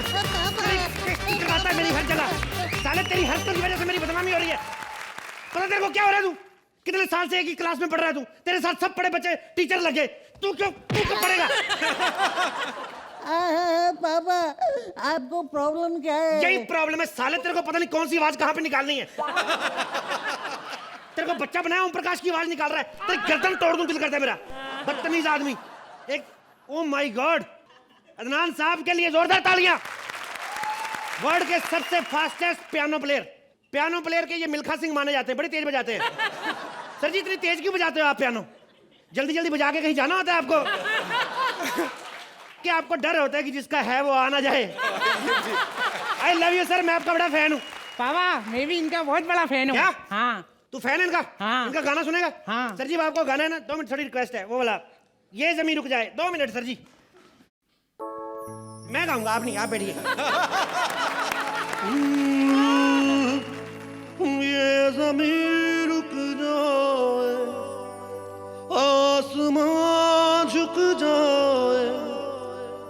करवाता है मेरी हर जगह। साले तेरी हरकतों की वजह से मेरी बदनामी हो रही है। पता तेरे को क्या हो रहा है? तू कितने साल से एक ही क्लास में पढ़ रहा है? तू तेरे साथ सब पढ़े बच्चे टीचर लगे, तू क्यों पढ़ेगा? पापा आपको प्रॉब्लम क्या है? यही प्रॉब्लम है साले, तेरे को पता नहीं कौन सी आवाज कहाँ पे निकालनी है। तेरे को बच्चा बनाया ओम प्रकाश की आवाज निकाल रहा है, तेरी गर्दन तोड़ दूं दिल करता है मेरा। बदतमीज आदमी एक। ओ माय गॉड, अदनान साहब के लिए जोरदार तालियां। वर्ल्ड के सबसे फास्टेस्ट पियानो प्लेयर के ये मिल्खा सिंह माने जाते हैं, बड़ी तेज बजाते हैं। सर जी इतनी तेज क्यों बजाते हो आप पियानो? जल्दी जल्दी बजा के कहीं जाना होता है आपको? क्या आपको डर होता है कि जिसका है वो आ ना जाए? आई लव यू सर, मैं आपका बड़ा फैन हूँ। पापा मैं भी इनका बहुत बड़ा फैन हूँ। क्या? हाँ। तू फैन है इनका? हाँ। इनका गाना सुनेगा? हाँ। सर जी आपको गाना है ना, 2 मिनट थोड़ी रिक्वेस्ट है, वो वाला ये ज़मीन रुक जाए, 2 मिनट सर जी। मैं गाऊंगा, आप नहीं, आप बैठिए। ये ज़मीन रुक जाए, आसमां झुक जाए,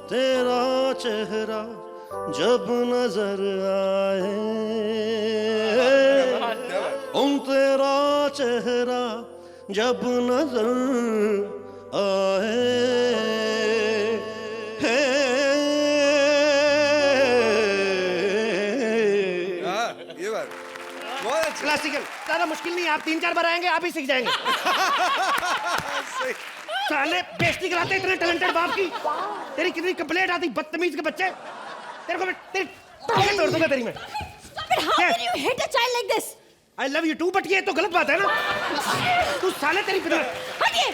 तेरा चेहरा जब नजर आए, तेरा चेहरा जब नजर आए। ये बात बहुत अच्छा। क्लासिकल ज्यादा मुश्किल नहीं है, आप 3-4 बार आएंगे आप ही सीख जाएंगे। साले बेइज्जती कराते इतने टैलेंटेड बाप की। तेरी कितनी कंप्लेंट आती बदतमीज के बच्चे। तेरे को तेरी टांगें तोड़ दूंगा तेरी मैं। How can you hit a child like this? I love you too, but ये तो गलत बात है ना। तू साले तेरी हटिए।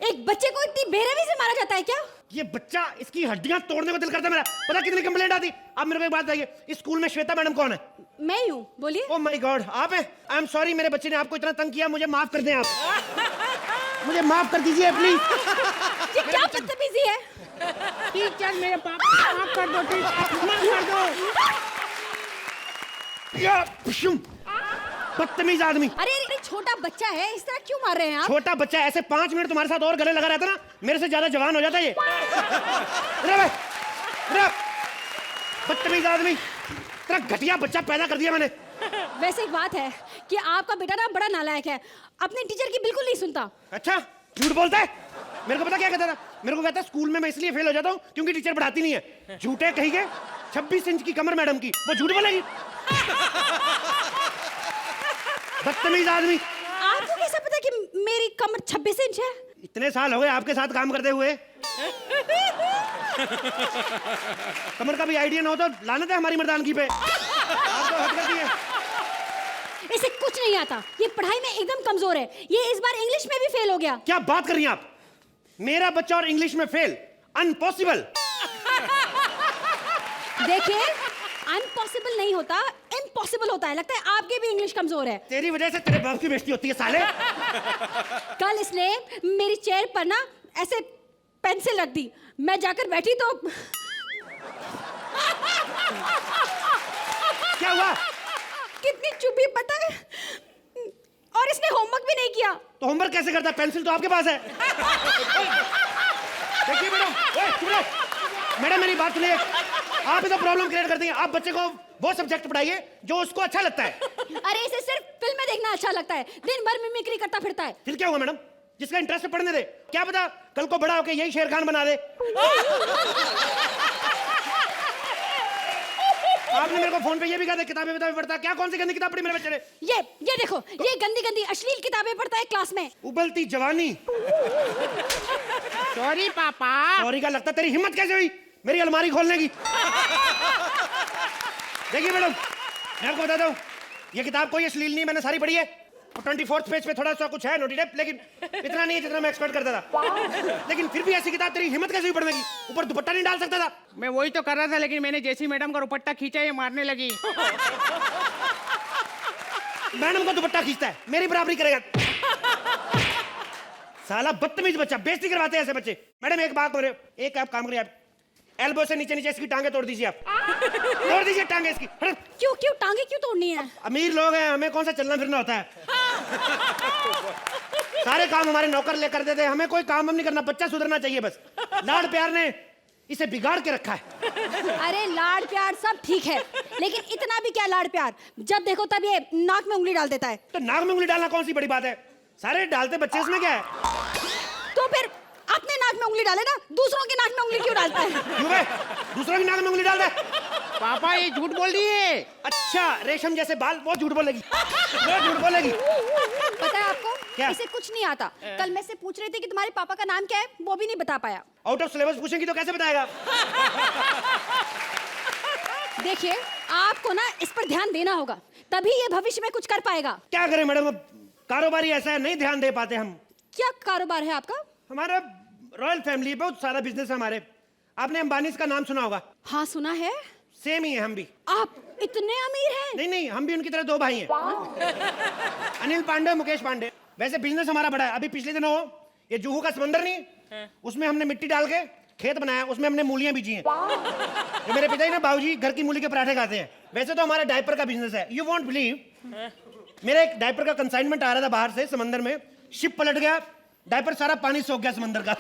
एक बच्चे को इतनी बेरहमी से मारा जाता है क्या? ये बच्चा, इसकी हड्डियां तोड़ने को दिल करता है मेरा। पता कितनी कंप्लेंट आती। अब मेरे को एक बात बताइए, इस स्कूल में श्वेता मैडम कौन है? मैं ही हूँ, बोलिए। ओह माय गॉड, आप हैं? आई एम सॉरी, मेरे बच्चे ने आपको इतना तंग किया, मुझे माफ कर दें आप। मुझे माफ कर दीजिए प्लीज। ये क्या बदतमीजी है? टीचर मेरे पापा माफ कर दो, टीचर माफ कर दो। बदतमीज आदमी। अरे छोटा बच्चा है, इस तरह क्यों मार रहे हैं आप? छोटा बच्चा ऐसे 5 मिनट तुम्हारे साथ और गले लगा रहता ना, मेरे से ज्यादा जवान हो जाता ये। बदतमीज आदमी, तेरा घटिया बच्चा पैदा कर दिया मैंने। वैसे एक बात है कि आपका बेटा ना बड़ा नालायक है, अपने टीचर की बिल्कुल नहीं सुनता। अच्छा, झूठ बोलता है? मेरे को पता क्या कहता था? मेरे को कहता है स्कूल में मैं इसलिए फेल हो जाता हूँ क्योंकि टीचर पढ़ाती नहीं है। झूठे कहीं गए। 26 इंच की कमर मैडम की, वो झूठ बोलेगी? बदतमीज आदमी। आपको कैसा पता कि मेरी कमर 26 इंच है? इतने साल हो गए आपके साथ काम करते हुए। कमर का भी आइडिया ना हो तो लानत है हमारी मर्दानगी पे। आपको हद कर दिए। इसे कुछ नहीं आता, ये पढ़ाई में एकदम कमजोर है। ये इस बार इंग्लिश में भी फेल हो गया। क्या बात कर रही हैं आप? मेरा बच्चा और इंग्लिश में फेल? अनपॉसिबल। देखिए, अनपॉसिबल नहीं होता, इम्पॉसिबल होता है। लगता है आपकी भी इंग्लिश कमजोर है। तेरी वजह से तेरे बाप की बेइज्जती होती है साले। कल इसने मेरी चेयर पर ना ऐसे पेंसिल रख दी, मैं जाकर बैठी तो क्या हुआ? कितनी चुप्पी पता है। और इसने होमवर्क भी नहीं किया। तो होमवर्क कैसे करता? पेंसिल तो आपके पास है। देखिए मैडम मेरी बात सुनिए। आप ही तो प्रॉब्लम क्रिएट करती हैं। आप बच्चे को वो सब्जेक्ट पढ़ाइए जो उसको अच्छा लगता है। अरे इसे सिर्फ फिल्में देखना अच्छा लगता है, दिन भर मिमिक्री करता फिरता है। फिर क्या हुआ मैडम? जिसका इंटरेस्ट पढ़ने दे, क्या पता कल को बड़ा होके यही शेर खान बना दे। आपने मेरे को फोन पे ये भी कहा था किताबें पढ़ता। क्या कौन सी गंदी किताब पढ़ी मेरे बच्चे ने? ये देखो, ये गंदी गंदी अश्लील किताबें पढ़ता है क्लास में। उबलती जवानी। सॉरी पापा। सॉरी का लगता तेरी हिम्मत कैसे हुई मेरी अलमारी खोलने की? देखिए मैडम, मैं आपको बताता हूँ, ये किताब कोई अश्लील नहीं, मैंने सारी पढ़ी है। 24 पेज पे थोड़ा सा कुछ है नोटिडेप, लेकिन इतना नहीं है जितना मैं एक्सपेक्ट करता था। लेकिन फिर भी ऐसी किताब तेरी हिम्मत कैसे हुई पढ़ने की? ऊपर दुपट्टा नहीं डाल सकता था? मैं वही तो कर रहा था, लेकिन मैंने जैसी मैडम का दुपट्टा खींचा ये मारने लगी। मैडम को दुपट्टा खींचता है, मेरी बराबरी करेगा साला बदतमीज बच्चा। बेइज्जती करवाते हैं ऐसे बच्चे। मैडम एक बात बोले, एक आप काम करिए, आप एल्बो से नीचे नीचे इसकी टांगे तोड़ दीजिए। आप तोड़ दीजिए टांगे इसकी। क्यों टांगे क्यों तोड़नी है? अमीर लोग हैं, हमें कौन सा चलना फिरना होता है? सारे काम हमारे नौकर ले कर देते हैं, हमें कोई काम हम नहीं करना। बच्चा सुधरना चाहिए बस। लाड प्यार ने इसे बिगाड़ के रखा है। अरे लाड़ प्यार सब ठीक है, लेकिन इतना भी क्या लाड़ प्यार, जब देखो तब ये नाक में उंगली डाल देता है। तो नाक में उंगली डालना कौन सी बड़ी बात है, सारे डालते बच्चे, इसमें क्या है। तो फिर अपने नाक में उंगली डाले ना, दूसरों की नाक में उंगली क्यों डालता है? क्यों बे? दूसरों की नाक में उंगली डाल दे। पापा ये झूठ बोल रही है। अच्छा, रेशम जैसे बाल, वो झूठ बोलेगी, वो झूठ बोलेगी। पता है आपको, क्या? इसे कुछ नहीं आता। कल मैं से पूछ रही थी कि तुम्हारे पापा का नाम क्या है, वो भी नहीं बता पाया। आउट ऑफ सिलेबस पूछेंगी तो कैसे बताएगा। देखिए, आपको ना इस पर ध्यान देना होगा, तभी ये भविष्य में कुछ कर पाएगा। क्या करें मैडम, अब कारोबारी ऐसा है, नहीं ध्यान दे पाते हम। क्या कारोबार है आपका? हमारा रॉयल फैमिली, बहुत सारा बिजनेस है हमारे। आपने अंबानीज का नाम सुना होगा। हाँ सुना है। सेम ही है हम भी। आप इतने अमीर हैं? नहीं नहीं, हम भी उनकी तरह दो भाई हैं, अनिल पांडे, मुकेश पांडे। वैसे बिजनेस हमारा बड़ा है। अभी पिछले दिनों ये जुहू का समंदर नहीं, उसमें हमने मिट्टी डाल के खेत बनाया, उसमें हमने मूलियां बीजी हैं। जो मेरे पिताजी ना बाबूजी घर की मूली के पराठे खाते हैं। वैसे तो हमारा डायपर का बिजनेस है। यू वोंट बिलीव, मेरा एक डायपर का कंसाइनमेंट आ रहा था बाहर से समंदर में, शिप पलट गया, डायपर सारा पानी सोख गया समंदर का।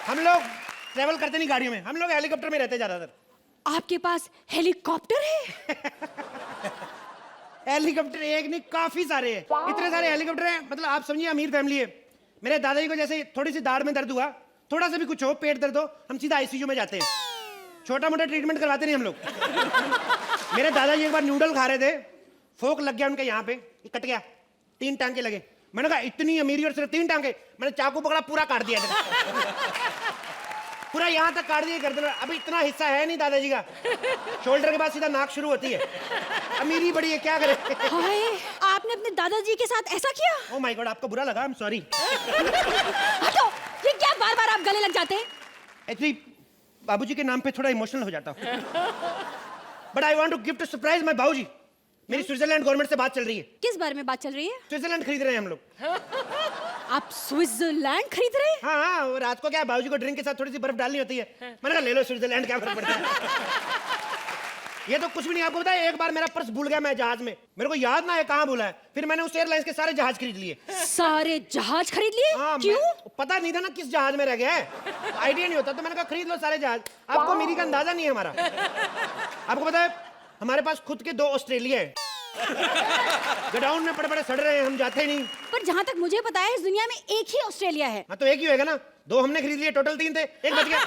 हम लोग ट्रेवल करते नहीं गाड़ियों में, हम लोग हेलीकॉप्टर में रहते ज्यादातर। आपके पास हेलीकॉप्टर है? हेलीकॉप्टर एक नहीं, काफी सारे हैं। इतने सारे हेलीकॉप्टर हैं, मतलब आप समझिए अमीर फैमिली है। मेरे दादाजी को जैसे थोड़ी सी दाढ़ में दर्द हुआ, थोड़ा सा भी कुछ हो, पेट दर्द हो, हम सीधा आईसीयू में जाते हैं। छोटा मोटा ट्रीटमेंट करवाते नहीं हम लोग। मेरे दादाजी एक बार नूडल खा रहे थे, फोक लग गया उनके यहाँ पे, कट गया, 3 टांके लगे। मैंने कहा इतनी अमीरी और सिर्फ 3 टांके। मैंने चाकू पकड़ा, पूरा काट दिया पूरा यहाँ तक काट दिया गर्दन। अभी इतना हिस्सा है नहीं दादाजी का, शोल्डर के बाद सीधा नाक शुरू होती है। अमीरी बड़ी है, क्या करे। हाय, आपने अपने दादाजी के साथ ऐसा किया? ओह माय गॉड, आपको बुरा लगा, आई एम सॉरी। हटो, ये क्या बार-बार आप गले लग जाते हैं? एक्चुअली बाबूजी के नाम पे थोड़ा इमोशनल हो जाता हूँ। But I want to gift surprise my babuji. मेरी स्विट्जरलैंड गवर्नमेंट से बात चल रही है। किस बारे में बात चल रही है? स्विट्जरलैंड खरीद रहे हैं हम लोग। आप स्विट्जरलैंड खरीद रहे हैं? हाँ हाँ, और रात को क्या है, बाबूजी को ड्रिंक के साथ थोड़ी सी बर्फ डालनी होती है। मैंने कहा ले लो स्विट्जरलैंड, क्या फर्क पड़ता है। ये तो कुछ भी नहीं। आपको पता है, एक बार मेरा पर्स भूल गया मैं जहाज में, मेरे को याद ना है कहाँ भूला है। फिर मैंने उस एयरलाइंस के सारे जहाज खरीद लिए। सारे जहाज खरीद लिए? हाँ, क्यों? पता नहीं था ना किस जहाज में रह गया है, आइडिया नहीं होता, तो मैंने कहा खरीद लो सारे जहाज। आपको मेरी का अंदाजा नहीं है हमारा। आपको पता है हमारे पास खुद के 2 ऑस्ट्रेलिया है। गोडाउन में बड़े बड़े सड़ रहे हैं, हम जाते ही नहीं। पर जहाँ तक मुझे पता है, इस दुनिया में एक ही ऑस्ट्रेलिया है। हाँ तो एक ही होगा ना, 2 हमने खरीद लिए, टोटल 3 थे, एक बच गया।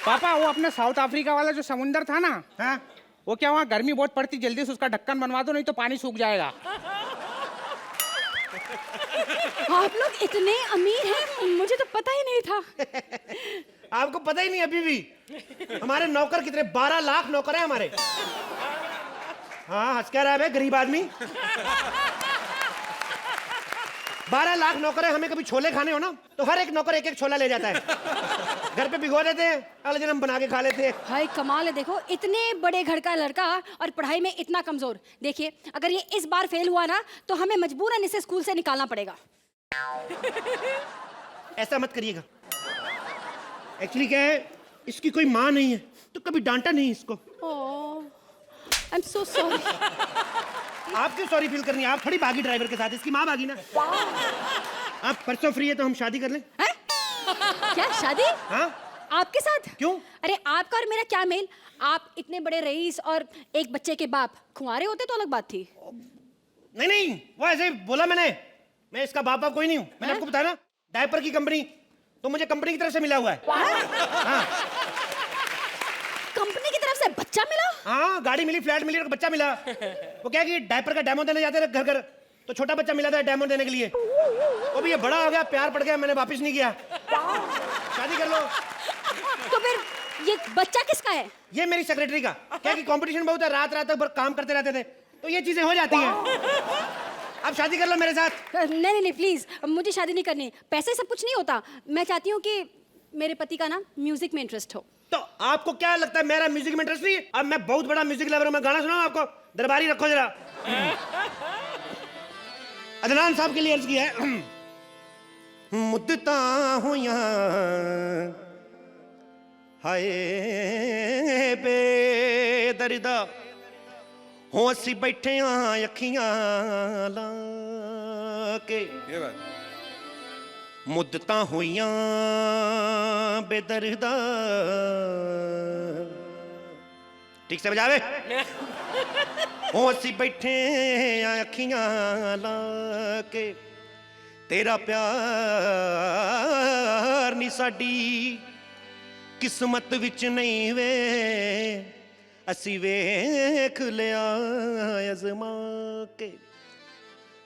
पापा वो अपने साउथ अफ्रीका वाला जो समुंदर था ना, हाँ, वो क्या वहाँ गर्मी बहुत पड़ती, जल्दी से उसका ढक्कन बनवा दो, नहीं तो पानी सूख जाएगा। आप लोग इतने अमीर हैं, मुझे तो पता ही नहीं था। आपको पता ही नहीं अभी भी। हमारे नौकर कितने, 12 लाख नौकर है हमारे। हाँ, हंस क्या रहा है बे, गरीब आदमी। 12 लाख नौकर है। हमें कभी छोले खाने हो ना, तो हर एक नौकर एक एक छोला ले जाता है, घर पे भिगो देते हैं, अगले दिन हम बना के खा लेते हैं। भाई कमाल है, देखो इतने बड़े घर का लड़का और पढ़ाई में इतना कमजोर। देखिए, अगर ये इस बार फेल हुआ ना, तो हमें मजबूरन इसे स्कूल से निकालना पड़ेगा। ऐसा मत करिएगा। एक्चुअली क्या है, इसकी कोई माँ नहीं है, तो कभी डांटा नहीं इसको। I am so sorry. आप क्यों सॉरी फील करनी है, आप थोड़ी भागी ड्राइवर के साथ, इसकी माँ भागी ना। आप परसों फ्री है तो हम शादी कर लें। हैं? क्या शादी? हाँ, आपके साथ? क्यों? अरे आपका और मेरा क्या मेल? आप इतने बड़े रईस और एक बच्चे के बाप, कुंवारे होते तो अलग बात थी। नहीं नहीं, वो ऐसे बोला मैंने, मैं इसका बाप बाप कोई नहीं हूँ। मैंने आपको बताया ना, डायपर की कंपनी, तो मुझे कंपनी की तरफ से मिला हुआ है। हाँ, कंपनी की तरफ से बच्चा मिला? हाँ, गाड़ी मिली, फ्लैट मिली और बच्चा मिला। वो क्या कि डायपर का डेमो देने जाते थे घर घर, तो छोटा बच्चा मिला था डेमो देने के लिए। वो भी ये बड़ा हो गया, प्यार पड़ गया, मैंने वापस नहीं किया। शादी कर लो। तो फिर ये बच्चा किसका है? ये मेरी सेक्रेटरी का। क्या कि कंपटीशन बहुत है, रात रात तक काम करते रहते थे, तो ये चीजें हो जाती हैं। आप शादी कर लो मेरे साथ। नहीं नहीं नहीं, प्लीज मुझे शादी नहीं करनी। पैसे सब कुछ नहीं होता। मैं चाहती हूँ कि मेरे पति का ना म्यूजिक में इंटरेस्ट हो। तो आपको क्या लगता है मेरा म्यूजिक में इंटरेस्ट नहीं है? अब मैं बहुत बड़ा म्यूजिक लवर हूं, मैं गाना सुनाऊं आपको? दरबारी रखो जरा। अदनान साहब के लिए अर्ज किया है। मुद्दता हुइयां हाय बेदर्दा हो, असी बैठे अखियां ला के। ये बात मुद्दतां होइयां बेदर्दा। ठीक से बजावे। ओ असी बैठे अखियां ला के, तेरा प्यार नी साडी किस्मत विच नहीं वे, असी वेख लिया अजमा के।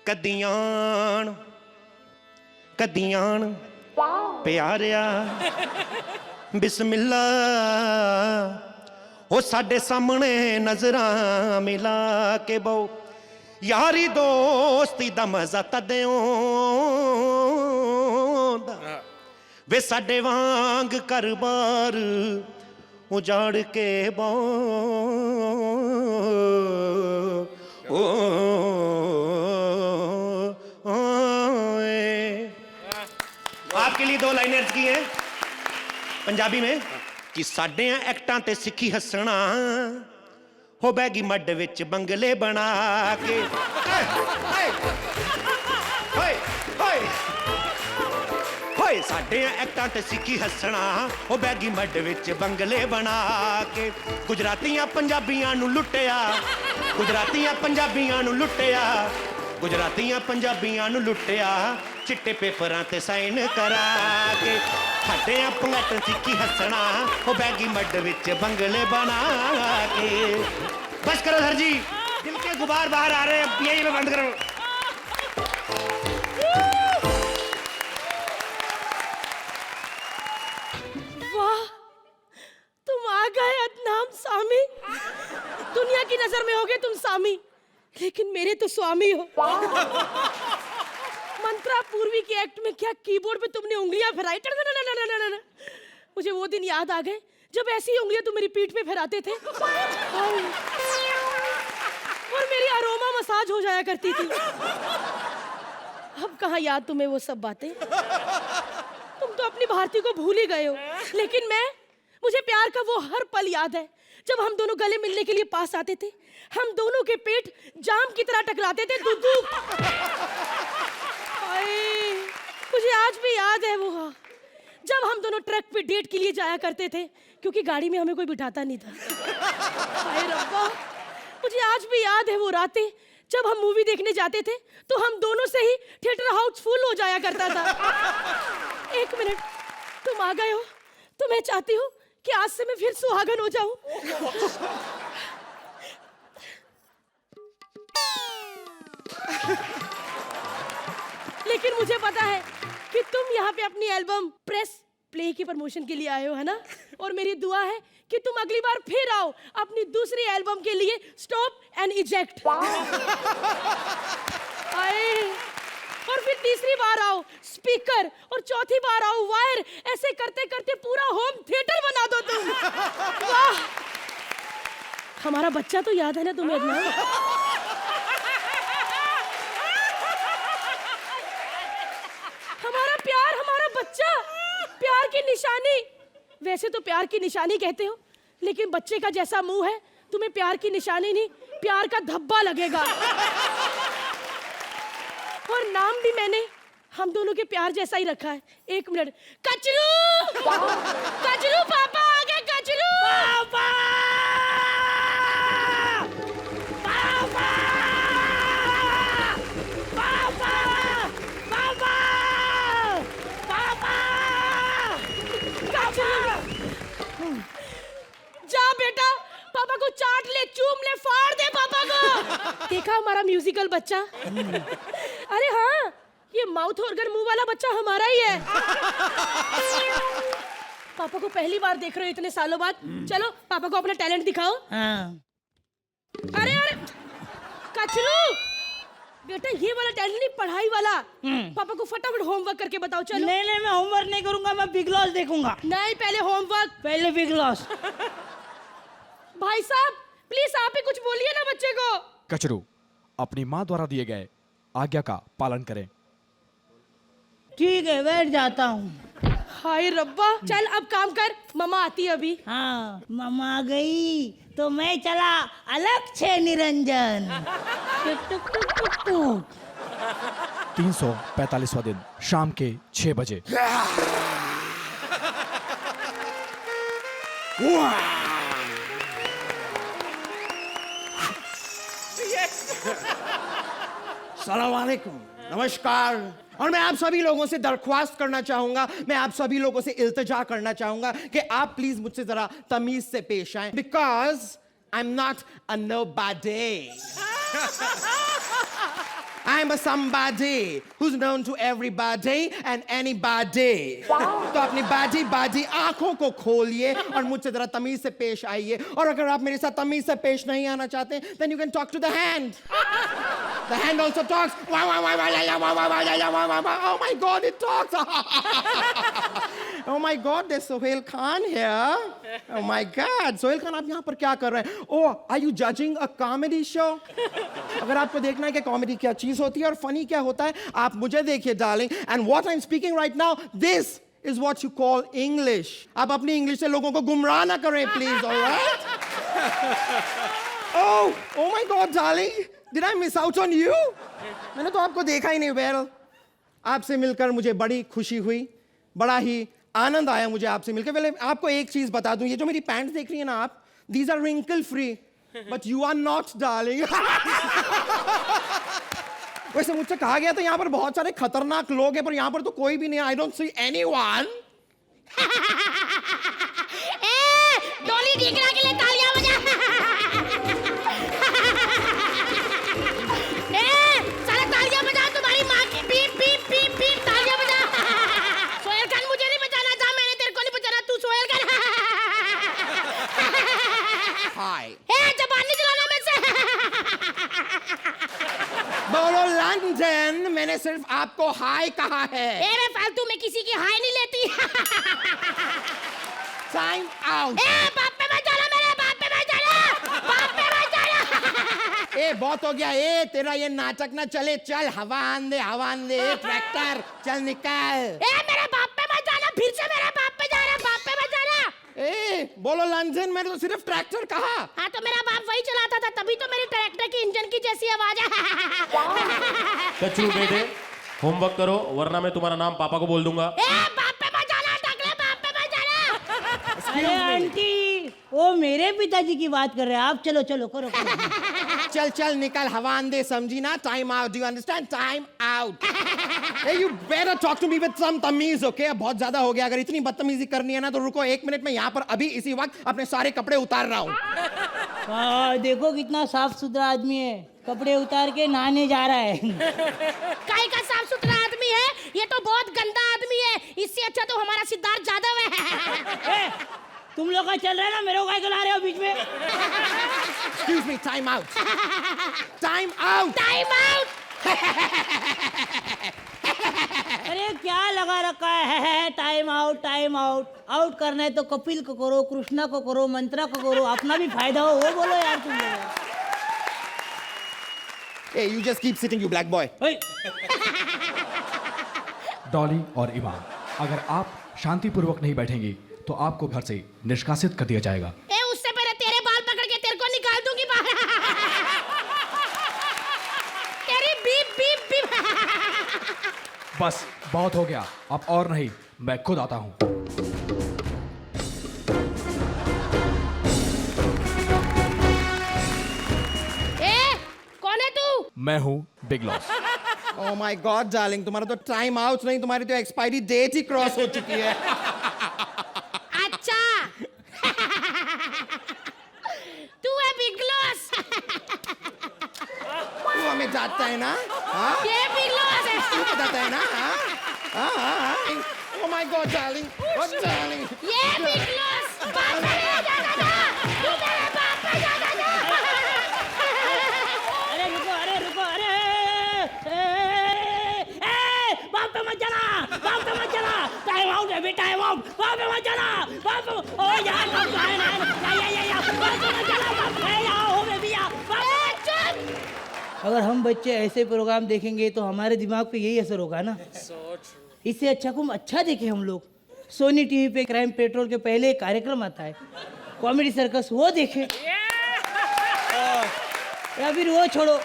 कदियान प्यारिया बिस्मिल्ला, ओ साडे सामने नजरां मिला के बहु, यारी दोस्ती दा मजा तद्यों वे साडे वांग कर बार उजाड़ के बहु। आपके लिए 2 लाइनें अर्ज की हैं पंजाबी में कि साडे एक्टां ते सिक्खी हसना, हो बैगी मड विच बंगले बना के। साडे एक्टां ते सिक्खी हसना, हो बैगी मड विच बंगले बना के। गुजरातियां पंजाबियां नू लुट्टिया, गुजरातियां पंजाबियां नू लुट्टिया, गुजरातियां पंजाबियां नू लुट्टिया, चिट्टे पेपरां ते साइन करा के। साडे पंगट सिक्खी हसना, हो बैगी मड विच बंगले बना के। बस करो सर जी, दिल के गुबार बाहर आ रहे हैं, यही में बंद करो। वाह, तुम आ गए अदनान सामी। दुनिया की नजर में होगे तुम सामी, लेकिन मेरे तो स्वामी हो। मंत्रा पूर्वी के एक्ट में क्या कीबोर्ड पे तुमने उंगलियां फहराई, मुझे वो दिन याद आ गए जब ऐसी उंगलियां तुम मेरी पीठ पे फहराते थे और मेरी अरोमा मसाज हो जाया करती थी। अब कहाँ याद तुम्हें वो सब बातें? तुम तो अपनी भारती को भूल ही गए हो, लेकिन मुझे प्यार का वो हर पल याद है जब हम दोनों गले मिलने के लिए पास आते थे। हम दोनों के पेट जाम की तरह टकराते थे। दूधू, मुझे आज भी याद है वो जब हम दोनों ट्रक पे डेट के लिए जाया करते थे, क्योंकि गाड़ी में हमें कोई बिठाता नहीं था। हाय रब्बा, मुझे आज भी याद है वो रातें जब हम मूवी देखने जाते थे तो हम दोनों से ही थिएटर हाउस फुल हो जाया करता था। 1 मिनट, तुम आ गए हो तो मैं चाहती हूँ कि आज से मैं फिर सुहागन हो जाऊं। लेकिन मुझे पता है कि तुम यहाँ पे अपनी एल्बम प्रेस प्ले की प्रमोशन के लिए आए हो, है ना? और मेरी दुआ है कि तुम अगली बार फिर आओ अपनी दूसरी एल्बम के लिए स्टॉप एंड इजेक्ट। आए, और फिर तीसरी बार आओ स्पीकर, और चौथी बार आओ वायर। ऐसे करते करते पूरा होम थिएटर बना दो तुम। वाह, हमारा बच्चा तो याद है ना तुम्हें अदनान? हमारा प्यार, हमारा बच्चा, प्यार की निशानी। वैसे तो प्यार की निशानी कहते हो, लेकिन बच्चे का जैसा मुंह है तुम्हें प्यार की निशानी नहीं, प्यार का धब्बा लगेगा। और नाम भी मैंने हम दोनों के प्यार जैसा ही रखा है। 1 मिनट, कचरू, कचरू पापा आ गए, कचरू पापा, पापा, पापा, पापा, पापा, कचरू। जा बेटा, पापा को चाट ले, चूम ले, फाड़ दे पापा को। देखा हमारा म्यूजिकल बच्चा? अरे हाँ, ये माउथ ऑर्गन मुंह वाला बच्चा हमारा ही है। पापा को पहली बार देख रहे हो इतने सालों बाद, चलो पापा को अपना टैलेंट दिखाओ। हाँ। अरे अरे कचरू, बेटा ये वाला टैलेंट नहीं, पढ़ाई वाला। पापा को फटाफट होमवर्क करके बताओ। चलो। नहीं नहीं, मैं होमवर्क नहीं करूंगा, मैं बिग लॉस देखूंगा। नहीं, पहले होमवर्क, पहले बिग लॉस। भाई साहब प्लीज आप ही कुछ बोलिए ना बच्चे को। कचरू, अपनी माँ द्वारा दिए गए आज्ञा का पालन करें। ठीक है, बैठ जाता हूँ। हाय रब्बा, चल अब काम कर, मम्मा आती है अभी। हाँ, मम्मा आ गई तो मैं चला अलग छे निरंजन। टुक टुक टुक टुक टुक। 345वां दिन शाम के 6 बजे। सलाम वालेकुम, नमस्कार। और मैं आप सभी लोगों से दरख्वास्त करना चाहूंगा, मैं आप सभी लोगों से इल्तिजा करना चाहूंगा कि आप प्लीज मुझसे जरा तमीज से पेश आएं, because I am not a nobody. I'm a somebody who's known to everybody and anybody. तो अपनी बाजी आंखों को खोलिए और मुझसे जरा तमीज से पेश आइए। और अगर आप मेरे साथ तमीज से पेश नहीं आना चाहते, then you can talk to the hand. The hand also talks. Oh my God, it talks. Oh my God, there's Sohail Khan here. Oh my God, Sohail Khan, आप यहाँ पर क्या कर रहे हैं? Oh, are you judging a comedy show? अगर आपको देखना है कि कॉमेडी क्या चीज होती है और फनी क्या होता है, आप मुझे देखिए darling. And what I'm speaking right now, this is what you call English. आप अपनी इंग्लिश से लोगों को गुमराह ना करें, please, all right? Oh my God, darling, did I miss out on you? मैंने तो आपको देखा ही नहीं। Well, आपसे मिलकर मुझे बड़ी खुशी हुई, बड़ा ही आनंद आया मुझे आपसे मिलकर। पहले आपको एक चीज बता दूं, ये जो मेरी पैंट देख रही है ना आप, these are wrinkle free, but you are not, darling. वैसे मुझसे कहा गया था यहाँ पर बहुत सारे खतरनाक लोग हैं, पर यहाँ पर तो कोई भी नहीं है। I don't see anyone. डोली ढीकरा के लिए तालियां बजा। सारे तालियां बजा, तुम्हारी माँ की पीप पीप पीप पीप तालियां बजा। सोहेल खान, मुझे नहीं बजाना था, मैंने तेरे को नहीं बजाना, तू सोहेल खान। Hi. जबान नहीं चलाना मुझसे। बोलो लंदन, मैंने सिर्फ आपको हाय कहा है। मैं फालतू में किसी की हाय नहीं लेती। Time out. बाप पे मत जाना, मेरे बाप पे मत जाना, बाप पे मत जाना। बहुत हो गया। तेरा ये नाटक ना चले, चल हवा आन दे ट्रैक्टर, चल निकल। मेरे बाप पे मत जाना, फिर से मेरे बाप पे जा रहा, बाप पे मत जाना। बोलो लंदन, मैंने तो सिर्फ ट्रैक्टर कहा। हाँ, तो मेरा बाप वही चलाता था, तभी तो मेरी ट्रैक्टर की इंजन की जैसी आवाज है। कचरू बेटे, होमवर्क करो वरना मैं तुम्हारा नाम पापा को बोल दूंगा। बाप पे मत जाना, टकले बाप पे मत जाना। अरे आंटी, वो मेरे पिताजी की बात कर रहे हैं, आप चलो चलो करो। चल निकल, हवा आन दे, समझी ना? Time out, do you understand? Time out. You better talk to me with some तमीज, okay? बहुत ज्यादा हो गया। अगर इतनी बदतमीजी करनी है ना तो रुको 1 मिनट में यहाँ पर अभी इसी वक्त अपने सारे कपड़े उतार रहा हूँ। देखो कितना साफ सुथरा आदमी है, कपड़े उतार के नहाने जा रहा है। काहे का साफ सुथरा आदमी है? ये तो बहुत गंदा आदमी है। इससे अच्छा तो हमारा सिद्धार्थ जादव है। तुम लोग का चल रहा है ना, मेरे को काहे ला रहे हो बीच में? Excuse me, time out. Time out. Time out. अरे क्या लगा रखा है? Time out, time out. Out करना है तो कपिल को करो, कृष्णा को करो, मंत्रा को करो, अपना भी फायदा हो वो बोलो यार तुम लोग। Hey, you just keep sitting, you black boy. Dolly और इमाम, अगर आप शांतिपूर्वक नहीं बैठेंगी तो आपको घर से निष्कासित कर दिया जाएगा। उससे पहले तेरे बाल पकड़ के तेरे को निकाल दूंगी बाहर। तेरी बीप बीप बीप। बस बहुत हो गया, अब और नहीं, मैं खुद आता हूँ। कौन है तू? मैं हूँ big loss. Oh my God, darling, तुम्हारा तो टाइम आउट नहीं, तुम्हारी तो एक्सपायरी डेट ही क्रॉस हो चुकी है। अच्छा। तू है बिग लॉस। तू हमें जानता है ना? हाँ? ये बिग लॉस है। तू बताता है ना? हाँ? Oh my God, darling, what darling? ये बिग लॉस। बाप पे नहीं जाना था। तू मेरे बाप पे जाना था। अरे रुको, अरे रुको, अरे बाप पे मत जाना, बाप पे मत जाना। टाइम आउट है बेटा, टाइम आउट। बाप पे मत जाना, बाप पे। ओ यार, बाप पे है ना, या बाप पे मत जाना, बाप पे आओ बेबी आ। अगर हम बच्चे ऐसे प्रोग्राम देखेंगे तो हमारे दिमाग पे यही असर होगा ना। इससे अच्छा को अच्छा देखें हम लोग। सोनी टीवी पे क्राइम पेट्रोल के पहले एक कार्यक्रम आता है, कॉमेडी सर्कस, वो देखें। या फिर वो छोड़ो,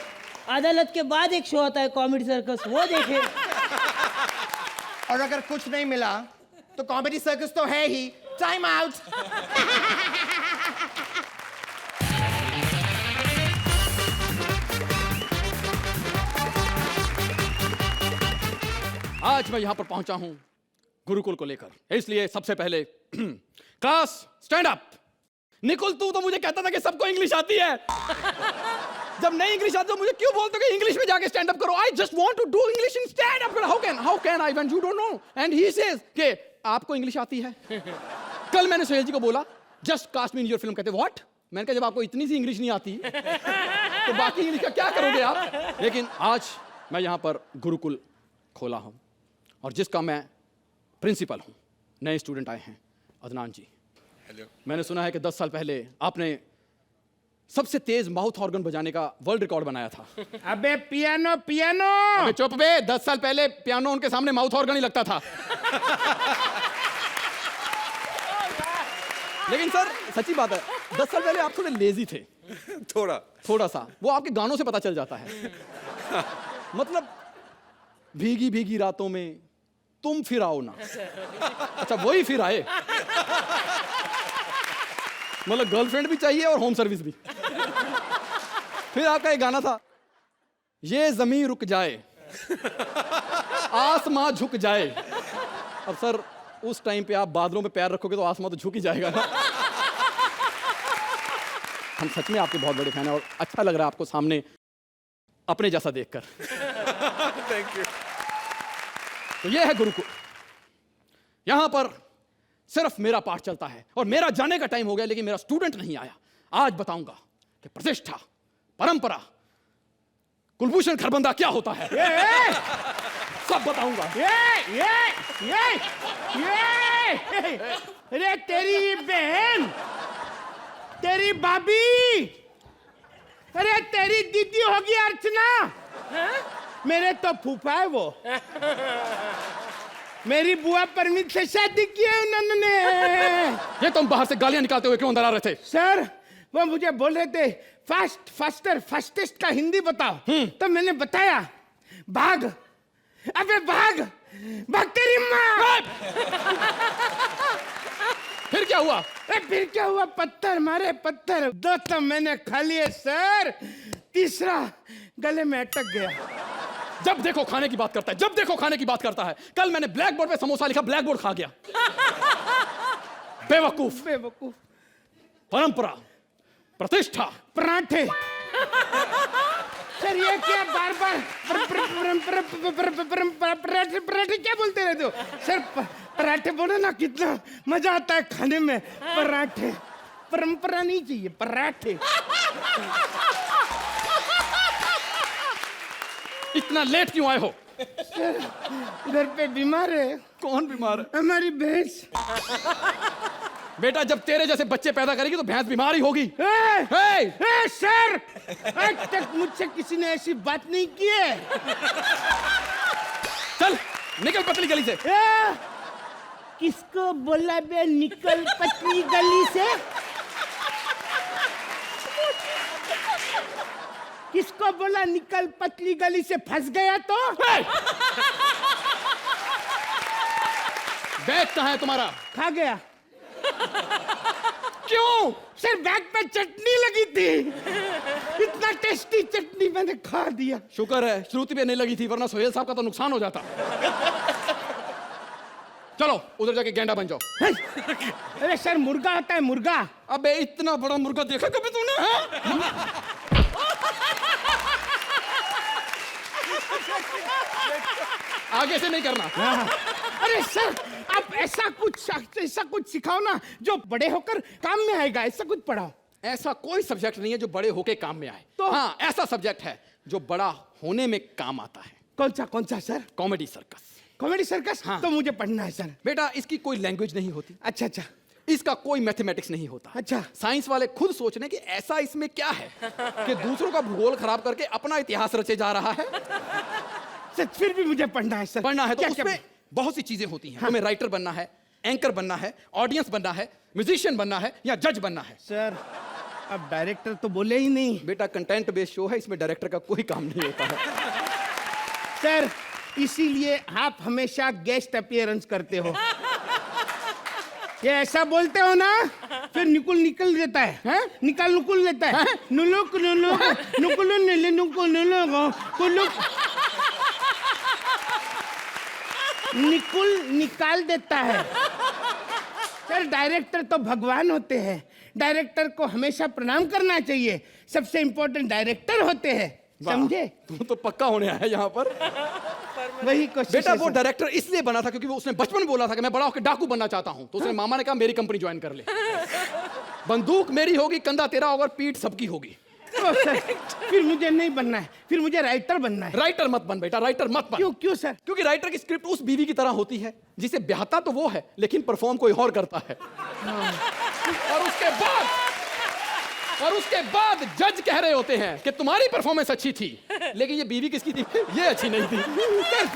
अदालत के बाद एक शो आता है कॉमेडी सर्कस, वो देखे। और अगर कुछ नहीं मिला तो कॉमेडी सर्कस तो है ही। Time out. आज मैं यहां पर पहुंचा हूं गुरुकुल को लेकर, इसलिए सबसे पहले क्लास स्टैंड अप। निकुल, तू तो मुझे कहता था कि सबको इंग्लिश आती है। जब नहीं इंग्लिश आती तो मुझे क्यों बोलते कि इंग्लिश में जाके स्टैंड अप करो? I just want to do English in stand up. How can I when you don't know? And he says कि आपको इंग्लिश आती है। कल मैंने सोहेल जी को बोला just cast me in your film. कहते व्हाट? मैंने कहा जब आपको इतनी सी इंग्लिश नहीं आती तो बाकी इंग्लिश का क्या करोगे आप? लेकिन आज मैं यहां पर गुरुकुल खोला हूं और जिसका मैं प्रिंसिपल हूं। नए स्टूडेंट आए हैं, अदनान जी। हेलो। मैंने सुना है कि 10 साल पहले आपने सबसे तेज माउथ ऑर्गन बजाने का वर्ल्ड रिकॉर्ड बनाया था। अबे पियानो पियानो। अबे चुप बे, 10 साल पहले पियानो उनके सामने माउथ ऑर्गन ही लगता था। लेकिन सर सच्ची बात है, 10 साल पहले आप थोड़े लेजी थे। थोड़ा सा वो आपके गानों से पता चल जाता है। मतलब भीगी भीगी रातों में तुम फिर आओ ना। अच्छा वही फिर आए। मतलब गर्लफ्रेंड भी चाहिए और होम सर्विस भी। फिर आपका एक गाना था, ये जमीन रुक जाए आसमां झुक जाए। अब सर उस टाइम पे आप बादलों पे पैर रखोगे तो आसमां तो झुक ही जाएगा ना। हम सच में आपके बहुत बड़े फैन हैं और अच्छा लग रहा है आपको सामने अपने जैसा देखकर। Thank you. तो ये है गुरुकुल। यहां पर सिर्फ मेरा पाठ चलता है और मेरा जाने का टाइम हो गया, लेकिन मेरा स्टूडेंट नहीं आया। आज बताऊंगा कि प्रतिष्ठा, परंपरा, कुलभूषण खरबंदा क्या होता है। सब बताऊंगा। अरे तेरी बहन, तेरी भाभी, अरे तेरी दीदी होगी अर्चना। मेरे तो फूफा है वो। मेरी बुआ परमीत से शादी की है उन्होंने। ये तुम बाहर से गालियां निकालते हुए क्यों अंदर आ रहे थे? सर वो मुझे बोल रहे थे फास्ट फास्टर फास्टेस्ट का हिंदी बताओ। तो मैंने बताया भाग। अबे भाग भाग तेरी माँ। फिर क्या हुआ? फिर क्या हुआ? पत्थर मारे पत्थर। 2 तो मैंने खा लिए सर, तीसरा गले में अटक गया। जब देखो खाने की बात करता है, जब देखो खाने की बात करता है। कल मैंने ब्लैक बोर्ड पे समोसा लिखा, ब्लैक बोर्ड खा गया। बेवकूफ। बेवकूफ। परंपरा, प्रतिष्ठा, पराठे। सर ये क्या बार बार पराठे पराठे क्या बोलते रहते हो? सर पराठे बोलो ना, कितना मजा आता है खाने में। पराठे, परंपरा नहीं चाहिए, पराठे। इतना लेट क्यों आए हो? सर घर पे बीमार है। कौन बीमार है? हमारी भैंस। बेटा जब तेरे जैसे बच्चे पैदा करेगी तो भैंस बीमार ही होगी। सर आज तक मुझसे किसी ने ऐसी बात नहीं की है। चल निकल पतली गली से। किसको बोला बे निकल पतली गली से? किसको बोला निकल पतली गली से? फंस गया तो? बैग कहाँ है तुम्हारा? खा गया। क्यों? सर बैग पे चटनी लगी थी, इतना टेस्टी चटनी मैंने खा दिया। शुक्र है श्रुति पे नहीं लगी थी, वरना सोहेल साहब का तो नुकसान हो जाता। चलो उधर जाके गेंडा बन जाओ। अरे सर मुर्गा होता है मुर्गा। अबे इतना बड़ा मुर्गा देखा कभी तूने? आगे से नहीं करना। अरे सर आप ऐसा कुछ सिखाओ ना जो बड़े होकर काम में आएगा। ऐसा कुछ पढ़ाओ। ऐसा कोई सब्जेक्ट नहीं है जो बड़े होके काम में आए। तो हाँ ऐसा सब्जेक्ट है जो बड़ा होने में काम आता है। कौन सा sir? Comedy circus. Comedy circus? हाँ। तो मुझे पढ़ना है सर। बेटा इसकी कोई लैंग्वेज नहीं होती। अच्छा इसका कोई मैथमेटिक्स नहीं होता। अच्छा। साइंस वाले खुद सोच रहे हैं कि ऐसा इसमें क्या है कि दूसरों का भूगोल खराब करके अपना इतिहास रचे जा रहा है। सर फिर भी मुझे पढ़ना है सर। पढ़ना है तो क्या उसमें बहुत सी चीजें होती हैं। तुम्हें राइटर बनना है, एंकर बनना है, ऑडियंस बनना है, म्यूजिशियन बनना है या जज बनना है। सर अब डायरेक्टर तो बोले ही नहीं। बेटा कंटेंट बेस्ड शो है, इसमें डायरेक्टर का कोई काम नहीं होता है। सर इसीलिए आप हमेशा गेस्ट अपीयरेंस करते हो। ये ऐसा बोलते हो ना, फिर निकल देता है, निकल लेता है, नुलुक नुलुक नुकुल नुले नुकुल नुलुक कुलुक निकाल देता है। सर डायरेक्टर तो भगवान होते हैं, डायरेक्टर को हमेशा प्रणाम करना चाहिए। सबसे इम्पोर्टेंट डायरेक्टर होते हैं, समझे? तू तो पक्का होने आया यहाँ पर। वही कोशिश बेटा है वो सर। डायरेक्टर इसलिए बना था क्योंकि वो उसने बचपन में बोला था कि मैं बड़ा होकर डाकू बनना चाहता हूँ, तो उसने मामा ने कहा मेरी कंपनी ज्वाइन कर ले। बंदूक मेरी होगी, कंधा तेरा होगा, पीठ सबकी होगी। ओ सर, फिर मुझे नहीं बनना है, फिर मुझे राइटर बनना है। राइटर मत बन बेटा, राइटर मत बन। क्यों सर? क्योंकि राइटर की स्क्रिप्ट उस बीवी की तरह होती है जिसे ब्याहता तो वो है लेकिन परफॉर्म कोई और करता है। और उसके बाद जज कह रहे होते हैं कि तुम्हारी परफॉर्मेंस अच्छी थी, लेकिन ये बीवी किसकी थी? ये अच्छी नहीं थी। सर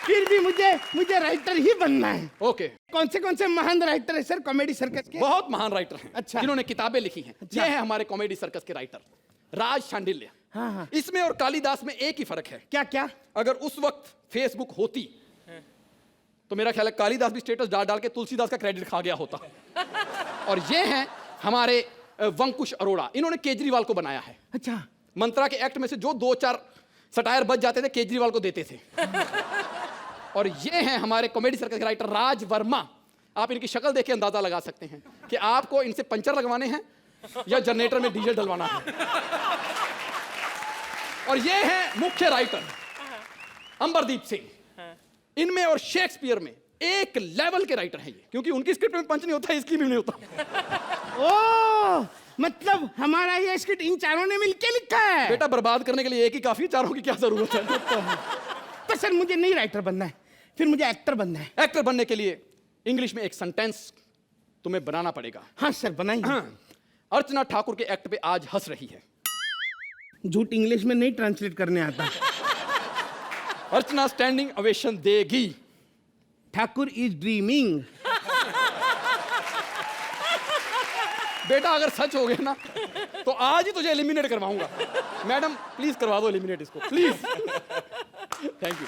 फिर भी मुझे राइटर ही बनना है। ओके। कौन से महान राइटर है सर कॉमेडी सर्कस के? बहुत महान राइटर हैं, अच्छा। जिन्होंने किताबें लिखी हैं। अच्छा। ये है हमारे कॉमेडी सर्कस के राइटर राज शांडिल्य। हाँ। इसमें और कालिदास में एक ही फर्क है। क्या? अगर उस वक्त फेसबुक होती तो मेरा ख्याल है कालिदास भी स्टेटस डाल के तुलसीदास का क्रेडिट खा गया होता। और ये हैं हमारे वंकुश अरोड़ा, इन्होंने केजरीवाल को बनाया है। अच्छा। मंत्रा के एक्ट में से जो 2-4 सटायर बच जाते थे केजरीवाल को देते थे। और ये हैं हमारे कॉमेडी सर्कस के राइटर राज वर्मा। आप इनकी शक्ल देख के अंदाजा लगा सकते हैं कि आपको इनसे पंचर लगवाने हैं या जनरेटर में डीजल डलवाना है। और ये हैं मुख्य राइटर अंबरदीप सिंह। इनमें और शेक्सपियर में एक लेवल के राइटर हैं ये, क्योंकि उनकी स्क्रिप्ट में पंच नहीं होता, इसकी भी नहीं होता। ओ मतलब हमारा ये स्क्रिप्ट इन चारों ने मिलके लिखा है। बेटा बर्बाद करने के लिए एक ही काफी, चारों की क्या जरूरत है? तो सर मुझे नहीं राइटर बनना है, फिर मुझे एक्टर बनना है। एक्टर बनने के लिए इंग्लिश में एक सेंटेंस तुम्हें बनाना पड़ेगा। हाँ सर बनाइए। हाँ। अर्चना ठाकुर के एक्ट पे आज हंस रही है। झूठ इंग्लिश में नहीं ट्रांसलेट करने आता। अर्चना स्टैंडिंग ओवेशन देगी। Thakur is dreaming. बेटा अगर सच हो गया ना तो आज ही तुझे एलिमिनेट करवाऊंगा। मैडम प्लीज करवा दो एलिमिनेट इसको, प्लीज। Thank you.